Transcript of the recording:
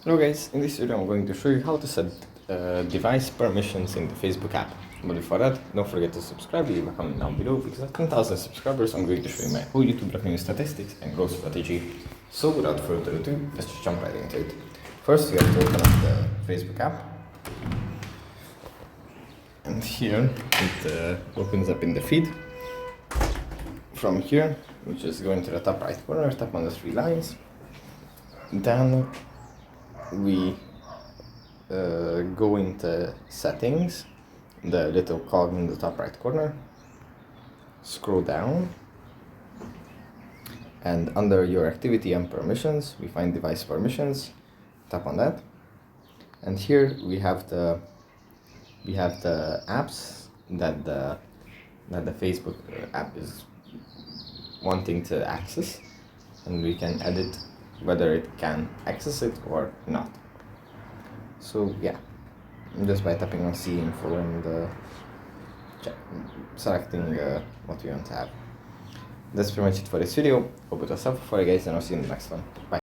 Hello guys, in this video I'm going to show you how to set device permissions in the Facebook app. But before that, don't forget to subscribe, leave a comment down below, because at 10,000 subscribers I'm going to show you my whole YouTube revenue statistics and growth strategy. So without further ado, let's just jump right into it. First you have to open up the Facebook app. And here it opens up in the feed. From here, we just go into the top right corner, tap on the three lines. Then we go into settings, the little cog in the top right corner, scroll down, and under your activity and permissions we find device permissions. Tap on that, and here we have the apps that the Facebook app is wanting to access, and we can edit whether it can access it or not. So yeah, just by tapping on C info and selecting what we want to have. That's pretty much it for this video. Hope it was helpful for you guys, and I'll see you in the next one. Bye.